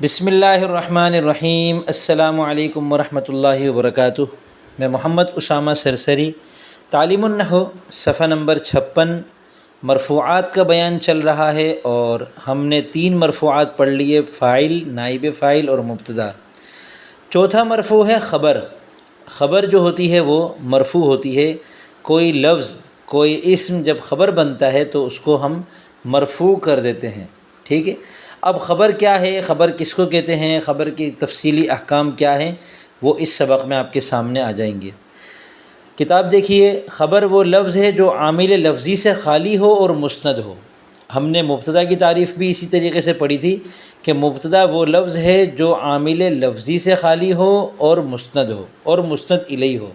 بسم اللہ الرحمن الرحیم۔ السلام علیکم ورحمۃ اللہ وبرکاتہ۔ میں محمد اسامہ سرسری، تعلیم النحو صفحہ نمبر 56 مرفوعات کا بیان چل رہا ہے، اور ہم نے 3 مرفوعات پڑھ لیے: فاعل، نائب فاعل اور مبتدا۔ چوتھا مرفوع ہے خبر۔ خبر جو ہوتی ہے وہ مرفوع ہوتی ہے۔ کوئی لفظ، کوئی اسم جب خبر بنتا ہے تو اس کو ہم مرفوع کر دیتے ہیں، ٹھیک ہے۔ اب خبر کیا ہے، خبر کس کو کہتے ہیں، خبر کی تفصیلی احکام کیا ہیں، وہ اس سبق میں آپ کے سامنے آ جائیں گے۔ کتاب دیکھیے۔ خبر وہ لفظ ہے جو عامل لفظی سے خالی ہو اور مسند ہو۔ ہم نے مبتدا کی تعریف بھی اسی طریقے سے پڑھی تھی کہ مبتدا وہ لفظ ہے جو عامل لفظی سے خالی ہو اور مسند ہو اور مسند الیہ ہو۔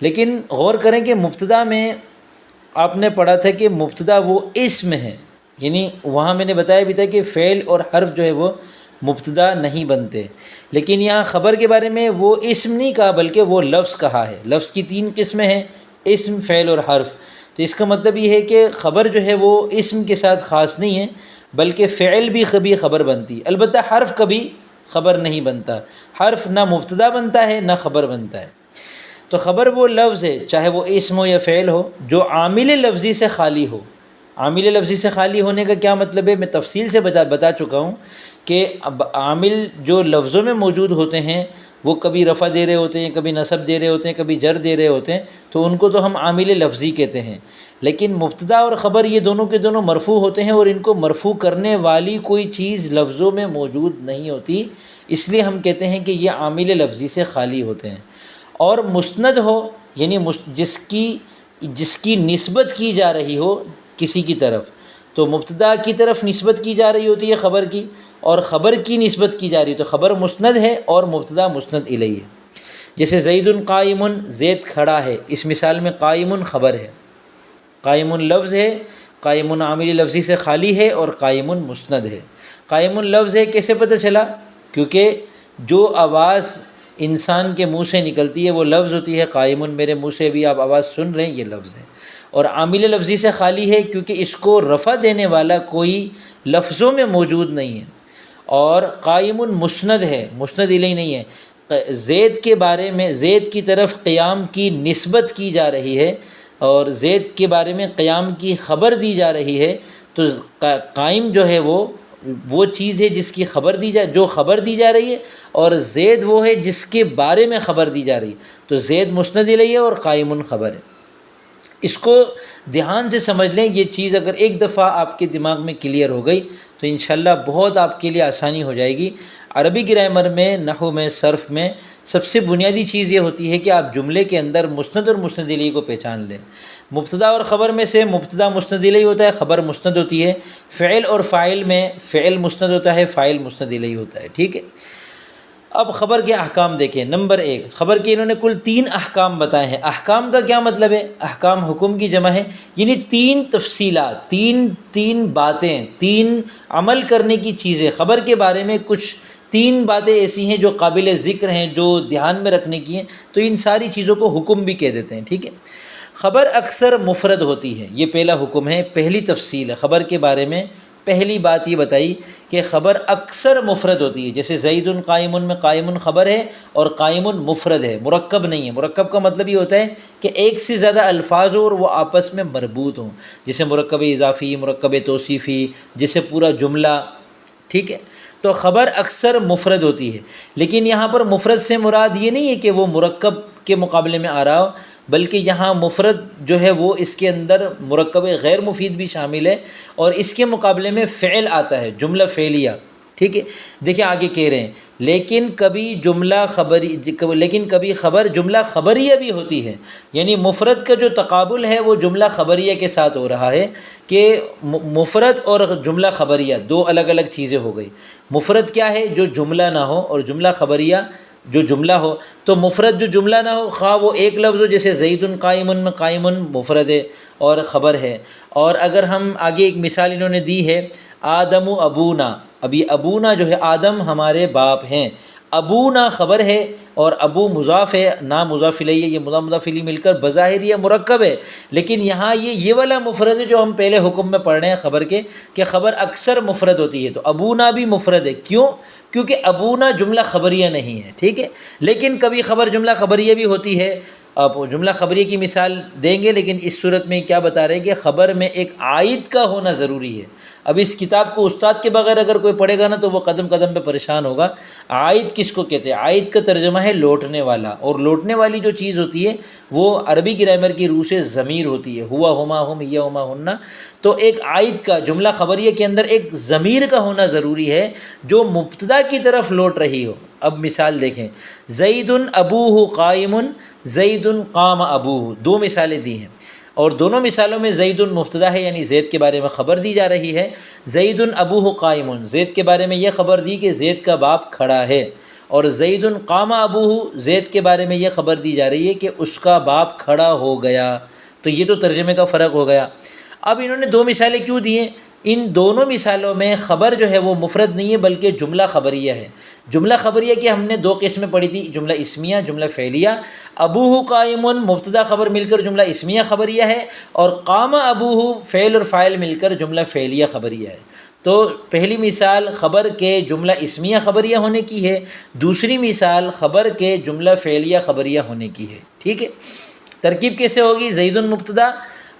لیکن غور کریں کہ مبتدا میں آپ نے پڑھا تھا کہ مبتدا وہ اسم ہے، یعنی وہاں میں نے بتایا بھی تھا کہ فعل اور حرف جو ہے وہ مبتدا نہیں بنتے، لیکن یہاں خبر کے بارے میں وہ اسم نہیں کہا بلکہ وہ لفظ کہا ہے۔ لفظ کی 3 قسمیں ہیں: اسم، فعل اور حرف۔ تو اس کا مطلب یہ ہے کہ خبر جو ہے وہ اسم کے ساتھ خاص نہیں ہے بلکہ فعل بھی کبھی خبر بنتی ہے، البتہ حرف کبھی خبر نہیں بنتا۔ حرف نہ مبتدا بنتا ہے نہ خبر بنتا ہے۔ تو خبر وہ لفظ ہے، چاہے وہ اسم ہو یا فعل ہو، جو عامل لفظی سے خالی ہو۔ عامل لفظی سے خالی ہونے کا کیا مطلب ہے، میں تفصیل سے بتا چکا ہوں کہ اب عامل جو لفظوں میں موجود ہوتے ہیں وہ کبھی رفع دے رہے ہوتے ہیں، کبھی نصب دے رہے ہوتے ہیں، کبھی جر دے رہے ہوتے ہیں، تو ان کو تو ہم عامل لفظی کہتے ہیں۔ لیکن مبتدا اور خبر یہ دونوں کے دونوں مرفوع ہوتے ہیں، اور ان کو مرفوع کرنے والی کوئی چیز لفظوں میں موجود نہیں ہوتی، اس لیے ہم کہتے ہیں کہ یہ عامل لفظی سے خالی ہوتے ہیں۔ اور مسند ہو، یعنی جس کی نسبت کی جا رہی ہو کسی کی طرف، تو مبتدا کی طرف نسبت کی جا رہی ہوتی ہے خبر کی، اور خبر کی نسبت کی جا رہی ہے تو خبر مسند ہے اور مبتدا مسند الیہ ہے۔ جیسے زید قائم، زید کھڑا ہے، اس مثال میں قائم خبر ہے، قائم لفظ ہے، قائم عامل لفظی سے خالی ہے اور قائم مسند ہے۔ قائم لفظ ہے، کیسے پتہ چلا؟ کیونکہ جو آواز انسان کے منہ سے نکلتی ہے وہ لفظ ہوتی ہے۔ قائم، میرے منہ سے بھی آپ آواز سن رہے ہیں، یہ لفظ ہے۔ اور عامل لفظی سے خالی ہے کیونکہ اس کو رفع دینے والا کوئی لفظوں میں موجود نہیں ہے۔ اور قائم مسند ہے، مسند الیہ نہیں ہے۔ زید کے بارے میں، زید کی طرف قیام کی نسبت کی جا رہی ہے اور زید کے بارے میں قیام کی خبر دی جا رہی ہے، تو قائم جو ہے وہ چیز ہے جس کی جو خبر دی جا رہی ہے، اور زید وہ ہے جس کے بارے میں خبر دی جا رہی ہے، تو زید مسند الیہ ہے اور قائم خبر ہے۔ اس کو دھیان سے سمجھ لیں، یہ چیز اگر ایک دفعہ آپ کے دماغ میں کلیئر ہو گئی تو انشاءاللہ بہت آپ کے لیے آسانی ہو جائے گی۔ عربی گرامر میں، نحو میں، صرف میں سب سے بنیادی چیز یہ ہوتی ہے کہ آپ جملے کے اندر مسند اور مسند الیہ کو پہچان لیں۔ مبتدا اور خبر میں سے مبتدا مسند الیہ ہوتا ہے، خبر مسند ہوتی ہے۔ فعل اور فاعل میں فعل مسند ہوتا ہے، فاعل مسند الیہ ہوتا ہے، ٹھیک ہے۔ اب خبر کے احکام دیکھیں۔ نمبر 1، خبر کے انہوں نے کل 3 احکام بتائے ہیں۔ احکام کا کیا مطلب ہے؟ احکام حکم کی جمع ہے، یعنی 3 تفصیلات، تین باتیں، 3 عمل کرنے کی چیزیں۔ خبر کے بارے میں کچھ 3 باتیں ایسی ہیں جو قابل ذکر ہیں، جو دھیان میں رکھنے کی ہیں، تو ان ساری چیزوں کو حکم بھی کہہ دیتے ہیں، ٹھیک ہے۔ خبر اکثر مفرد ہوتی ہے، یہ پہلا حکم ہے، پہلی تفصیل ہے خبر کے بارے میں۔ پہلی بات یہ بتائی کہ خبر اکثر مفرد ہوتی ہے، جیسے زید قائم میں قائم خبر ہے اور قائم مفرد ہے، مرکب نہیں ہے۔ مرکب کا مطلب یہ ہوتا ہے کہ ایک سے زیادہ الفاظ ہو اور وہ آپس میں مربوط ہوں، جیسے مرکب اضافی، مرکب توصیفی، جیسے پورا جملہ، ٹھیک ہے۔ تو خبر اکثر مفرد ہوتی ہے، لیکن یہاں پر مفرد سے مراد یہ نہیں ہے کہ وہ مرکب کے مقابلے میں آ رہا ہو، بلکہ یہاں مفرد جو ہے وہ اس کے اندر مرکب غیر مفید بھی شامل ہے، اور اس کے مقابلے میں فعل آتا ہے، جملہ فعلیہ، ٹھیک ہے۔ دیکھیں آگے کہہ رہے ہیں، لیکن کبھی خبر جملہ خبریہ بھی ہوتی ہے، یعنی مفرد کا جو تقابل ہے وہ جملہ خبریہ کے ساتھ ہو رہا ہے، کہ مفرد اور جملہ خبریہ 2 الگ الگ چیزیں ہو گئی۔ مفرد کیا ہے؟ جو جملہ نہ ہو، اور جملہ خبریہ جو جملہ ہو۔ تو مفرد جو جملہ نہ ہو، خواہ وہ ایک لفظ ہو، جیسے زید قائم میں قائم مفرد ہے اور خبر ہے۔ اور اگر ہم آگے ایک مثال انہوں نے دی ہے، آدم ابونا، ابھی ابونا جو ہے آدم ہمارے باپ ہیں، ابونا خبر ہے اور ابو مضاف ہے، نا مضاف الیہ، یہ مضاف مضاف الیہ مل کر بظاہر یہ مرکب ہے، لیکن یہاں یہ والا مفرد ہے جو ہم پہلے حکم میں پڑھ رہے ہیں خبر کے، کہ خبر اکثر مفرد ہوتی ہے، تو ابونا بھی مفرد ہے، کیوں؟ کیونکہ ابونا جملہ خبریہ نہیں ہے، ٹھیک ہے، لیکن کبھی خبر جملہ خبریہ بھی ہوتی ہے۔ آپ جملہ خبریہ کی مثال دیں گے، لیکن اس صورت میں کیا بتا رہے ہیں کہ خبر میں ایک عائد کا ہونا ضروری ہے۔ اب اس کتاب کو استاد کے بغیر اگر کوئی پڑھے گا نا تو وہ قدم قدم پہ پریشان ہوگا۔ عائد کس کو کہتے ہیں؟ عائد کا ترجمہ ہے لوٹنے والا، اور لوٹنے والی جو چیز ہوتی ہے وہ عربی گرامر کی روح سے ضمیر ہوتی ہے، ہوا ہما ہم یا ہما ہننا، تو ایک عائد کا جملہ خبریہ کے اندر ایک ضمیر کا ہونا ضروری ہے جو مبتدا کی طرف لوٹ رہی ہو۔ اب مثال دیکھیں، زید ابوہ قائم، زید قام ابوہ، دو مثالیں دی ہیں، اور دونوں مثالوں میں زید مبتدا ہے، یعنی زید کے بارے میں خبر دی جا رہی ہے۔ زید ابوہ قائم، زید کے بارے میں یہ خبر دی کہ زید کا باپ کھڑا ہے، اور زید قام ابوہ، زید کے بارے میں یہ خبر دی جا رہی ہے کہ اس کا باپ کھڑا ہو گیا۔ تو یہ تو ترجمے کا فرق ہو گیا۔ اب انہوں نے دو مثالیں کیوں دی ہیں؟ ان دونوں مثالوں میں خبر جو ہے وہ مفرد نہیں ہے بلکہ جملہ خبریہ ہے۔ جملہ خبریہ کی ہم نے دو قسمیں پڑھی تھی، جملہ اسمیہ، جملہ فعلیہ۔ ابوہ قائم مبتدا خبر مل کر جملہ اسمیہ خبریہ ہے، اور قام ابوہ فعل اور فاعل مل کر جملہ فعلیہ خبریہ ہے۔ تو پہلی مثال خبر کے جملہ اسمیہ خبریہ ہونے کی ہے، دوسری مثال خبر کے جملہ فعلیہ خبریہ ہونے کی ہے، ٹھیک ہے۔ ترکیب کیسے ہوگی؟ زید مبتدا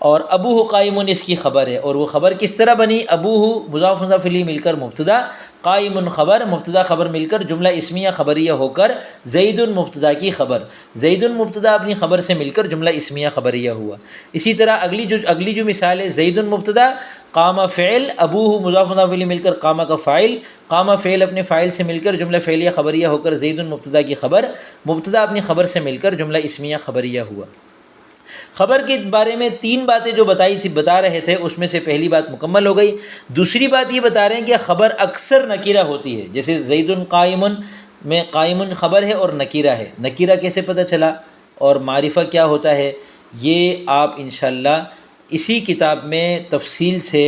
اور ابوہ قائم اس کی خبر ہے، اور وہ خبر کس طرح بنی؟ ابوہ مضاف مضاف الیہ مل کر مبتدا، قائم خبر، مبتدا خبر مل کر جملہ اسمیہ خبریہ ہو کر زید مبتدا کی خبر، زید مبتدا اپنی خبر سے مل کر جملہ اسمیہ خبریہ ہوا۔ اسی طرح اگلی جو مثال ہے، زید مبتدا، قام فعل، ابوہ مضاف مضاف الیہ مل کر قام کا فاعل، قام فعل اپنے فاعل سے مل کر جملہ فعلیہ خبریہ ہو کر زید مبتدا کی خبر، مبتدا اپنی خبر سے مل کر جملہ اسمیہ خبریہ ہوا۔ خبر کے بارے میں تین باتیں جو بتا رہے تھے، اس میں سے پہلی بات مکمل ہو گئی۔ دوسری بات یہ بتا رہے ہیں کہ خبر اکثر نکیرہ ہوتی ہے، جیسے زید قائم میں قائم خبر ہے اور نکیرہ ہے۔ نکیرہ کیسے پتہ چلا اور معرفہ کیا ہوتا ہے، یہ آپ انشاءاللہ اسی کتاب میں تفصیل سے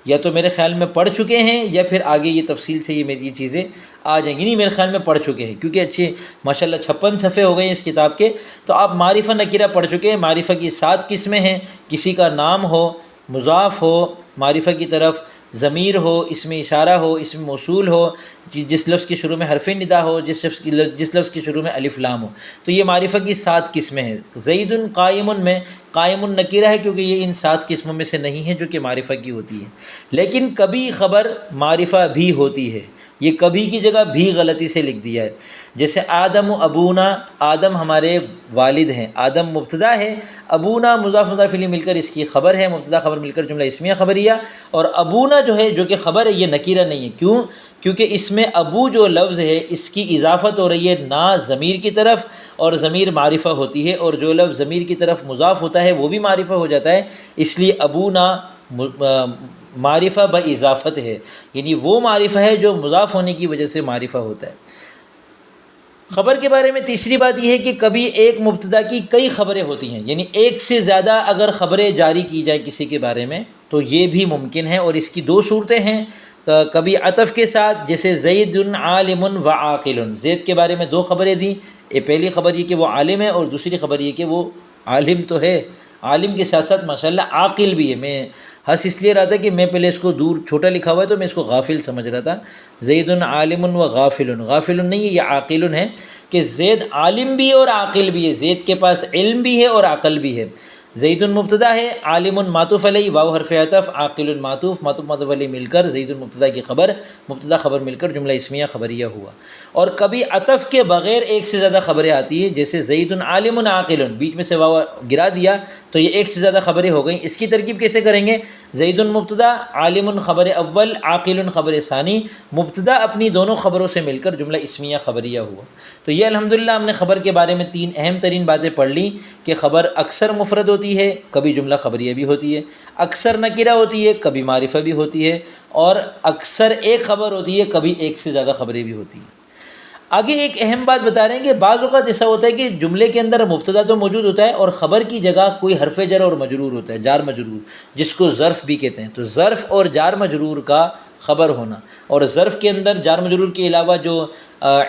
یا تو میرے خیال میں پڑھ چکے ہیں، یا پھر آگے یہ تفصیل سے یہ چیزیں آ جائیں گی، نہیں میرے خیال میں پڑھ چکے ہیں، کیونکہ اچھے ماشاءاللہ 56 صفحے ہو گئے ہیں اس کتاب کے، تو آپ معرفہ نکیرہ پڑھ چکے ہیں۔ معرفہ کی 7 قسمیں ہیں، کسی کا نام ہو، مضاف ہو معرفہ کی طرف، ضمیر ہو، اسم اشارہ ہو، اسم موصول ہو، جس لفظ کے شروع میں حرف ندا ہو، جس لفظ کے شروع میں الف لام ہو، تو یہ معرفہ کی 7 قسمیں ہیں۔ زید قائم میں قائم نکیرہ ہے کیونکہ یہ ان 7 قسموں میں سے نہیں ہے جو کہ معرفہ کی ہوتی ہے، لیکن کبھی خبر معرفہ بھی ہوتی ہے، یہ کبھی کی جگہ بھی غلطی سے لکھ دیا ہے، جیسے آدم ابونا، آدم ہمارے والد ہیں، آدم مبتدا ہے، ابونا مضاف مضاف الیہ مل کر اس کی خبر ہے، مبتدا خبر مل کر جملہ اسمیہ خبریہ، اور ابونا جو ہے جو کہ خبر ہے یہ نکیرہ نہیں ہے، کیوں؟ کیونکہ اس میں ابو جو لفظ ہے اس کی اضافت ہو رہی ہے نا ضمیر کی طرف، اور ضمیر معرفہ ہوتی ہے، اور جو لفظ ضمیر کی طرف مضاف ہوتا ہے وہ بھی معرفہ ہو جاتا ہے، اس لیے ابونا معرفہ باضافت ہے، یعنی وہ معرفہ ہے جو مضاف ہونے کی وجہ سے معرفہ ہوتا ہے۔ خبر کے بارے میں تیسری بات یہ ہے کہ کبھی ایک مبتدا کی کئی خبریں ہوتی ہیں، یعنی ایک سے زیادہ اگر خبریں جاری کی جائیں کسی کے بارے میں تو یہ بھی ممکن ہے، اور اس کی 2 صورتیں ہیں، کبھی عطف کے ساتھ، جیسے زید عالم و عاقل، زید کے بارے میں 2 خبریں دیں، پہلی خبر یہ کہ وہ عالم ہے، اور دوسری خبر یہ کہ وہ عالم تو ہے، عالم کے ساتھ ساتھ ماشاءاللہ عاقل بھی ہے۔ میں ہنس اس لیے رہا تھا کہ میں پہلے اس کو دور چھوٹا لکھا ہوا ہے تو میں اس کو غافل سمجھ رہا تھا، زید عالم و غافل، غافل نہیں ہے، یہ عاقل ہے، کہ زید عالم بھی ہے اور عاقل بھی ہے، زید کے پاس علم بھی ہے اور عقل بھی ہے۔ زید مبتدا ہے، عالم معطوف علیہ، واو حرف عطف، عاقل معطوف معطوف علیہ مل کر زید مبتدا کی خبر، مبتدا خبر مل کر جملہ اسمیہ خبریہ ہوا۔ اور کبھی عطف کے بغیر ایک سے زیادہ خبریں آتی ہیں، جیسے زید عالم عاقل، بیچ میں سے واو گرا دیا تو یہ ایک سے زیادہ خبریں ہو گئیں۔ اس کی ترکیب کیسے کریں گے؟ زید مبتدا، عالم خبر اول، عاقل خبر ثانی، مبتدا اپنی دونوں خبروں سے مل کر جملہ اسمیہ خبریہ ہوا۔ تو یہ الحمدللہ ہم نے خبر کے بارے میں 3 اہم ترین باتیں پڑھ لی، کہ خبر اکثر مفرد ہوتی ہے، کبھی جملہ خبریہ بھی ہوتی ہے، اکثر نکرہ ہوتی ہے، کبھی معرفہ بھی ہوتی ہے، اور اکثر ایک خبر ہوتی ہے، کبھی ایک سے زیادہ خبریں بھی ہوتی ہیں۔ آگے ایک اہم بات بتا رہے ہیں کہ بعض اوقات ایسا ہوتا ہے کہ جملے کے اندر مبتدا تو موجود ہوتا ہے اور خبر کی جگہ کوئی حرف جر اور مجرور ہوتا ہے، جار مجرور، جس کو ظرف بھی کہتے ہیں۔ تو ظرف اور جار مجرور کا خبر ہونا، اور ظرف کے اندر جار مجرور کے علاوہ جو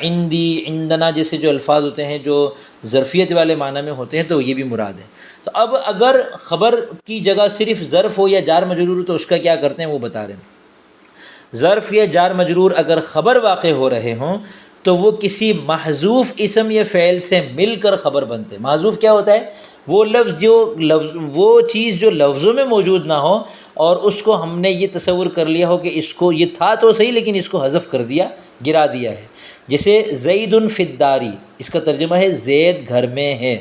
عندی، عندنا جیسے جو الفاظ ہوتے ہیں جو ظرفیت والے معنی میں ہوتے ہیں تو یہ بھی مراد ہے۔ تو اب اگر خبر کی جگہ صرف ظرف ہو یا جار مجرور ہو تو اس کا کیا کرتے ہیں وہ بتا رہے ہیں۔ ظرف یا جار مجرور اگر خبر واقع ہو رہے ہوں تو وہ کسی محذوف اسم یا فعل سے مل کر خبر بنتے ہیں۔ محذوف کیا ہوتا ہے؟ وہ چیز جو لفظوں میں موجود نہ ہو اور اس کو ہم نے یہ تصور کر لیا ہو کہ اس کو یہ تھا تو صحیح لیکن اس کو حذف کر دیا، گرا دیا ہے۔ جیسے زید فی الداری، اس کا ترجمہ ہے زید گھر میں ہے۔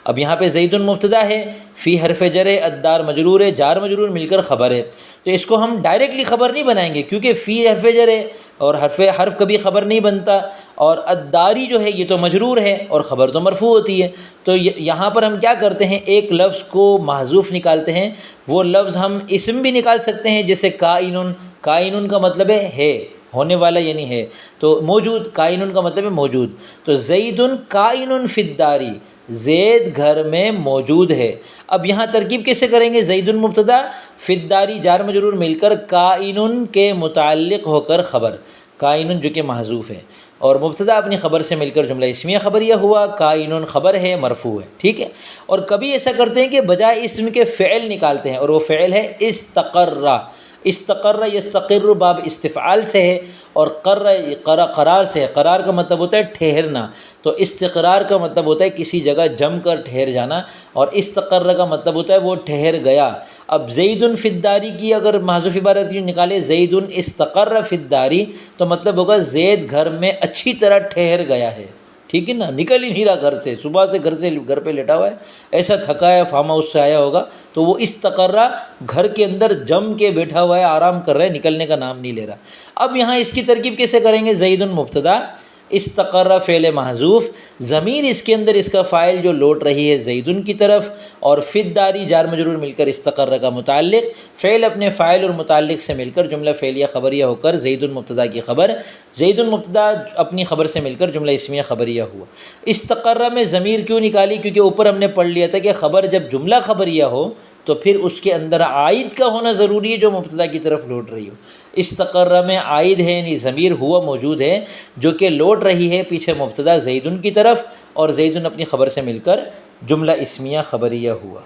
اب یہاں پہ زید مبتدا ہے، فی حرف جر ہے، الدار مجرور ہے، جار مجرور مل کر خبر ہے۔ تو اس کو ہم ڈائریکٹلی خبر نہیں بنائیں گے کیونکہ فی حرف جر ہے اور حرف کبھی خبر نہیں بنتا، اور الداری جو ہے یہ تو مجرور ہے اور خبر تو مرفوع ہوتی ہے۔ تو یہاں پر ہم کیا کرتے ہیں، ایک لفظ کو محذوف نکالتے ہیں، وہ لفظ ہم اسم بھی نکال سکتے ہیں، جیسے کائنن۔ کائنن کا مطلب ہے ہونے والا یعنی ہے، تو موجود، کائنن کا مطلب ہے موجود۔ تو زید کائنن فی الداری، زید گھر میں موجود ہے۔ اب یہاں ترکیب کیسے کریں گے؟ زید مبتدا، فی الداری جار مجرور مل کر کائنن کے متعلق ہو کر خبر، کائنن جو کہ محذوف ہے، اور مبتدا اپنی خبر سے مل کر جملہ اسمیہ خبریہ ہوا، کائنن خبر ہے مرفوع ہے، ٹھیک ہے۔ اور کبھی ایسا کرتے ہیں کہ بجائے اسم کے فعل نکالتے ہیں، اور وہ فعل ہے استقرہ۔ استقرہ یستقر باب استفعال سے ہے، اور قرار سے ہے۔ قرار کا مطلب ہوتا ہے ٹھہرنا، تو استقرار کا مطلب ہوتا ہے کسی جگہ جم کر ٹھہر جانا، اور استقرہ کا مطلب ہوتا ہے وہ ٹھہر گیا۔ اب زید فی الداری کی اگر محذوف عبارت یوں نکالے، زید استقر فی الداری، تو مطلب ہوگا زید گھر میں اچھی طرح ٹھہر گیا ہے، ٹھیک ہے نا، نکل ہی نہیں رہا گھر سے، صبح سے گھر پہ لیٹا ہوا ہے، ایسا تھکا ہے، فارم ہاؤس سے آیا ہوگا، تو وہ استقرہ گھر کے اندر جم کے بیٹھا ہوا ہے، آرام کر رہا ہے، نکلنے کا نام نہیں لے رہا۔ اب یہاں اس کی ترکیب کیسے کریں گے؟ زید مبتدا، استقرہ فعل محذوف، ضمیر اس کے اندر اس کا فاعل جو لوٹ رہی ہے زیدن کی طرف، اور فی الداری جار مجرور مل کر استقرہ کا متعلق، فعل اپنے فاعل اور متعلق سے مل کر جملہ فعلیہ خبریہ ہو کر زید مبتدا کی خبر، زید مبتدا اپنی خبر سے مل کر جملہ اسمیہ خبریہ ہوا۔ استقرہ میں ضمیر کیوں نکالی؟ کیونکہ اوپر ہم نے پڑھ لیا تھا کہ خبر جب جملہ خبریہ ہو تو پھر اس کے اندر عائد کا ہونا ضروری ہے جو مبتدا کی طرف لوٹ رہی ہو۔ استقرہ میں عائد ہے یعنی ضمیر ہوا موجود ہے جو کہ لوٹ رہی ہے پیچھے مبتدا زیدن کی طرف، اور زیدن اپنی خبر سے مل کر جملہ اسمیہ خبریہ ہوا۔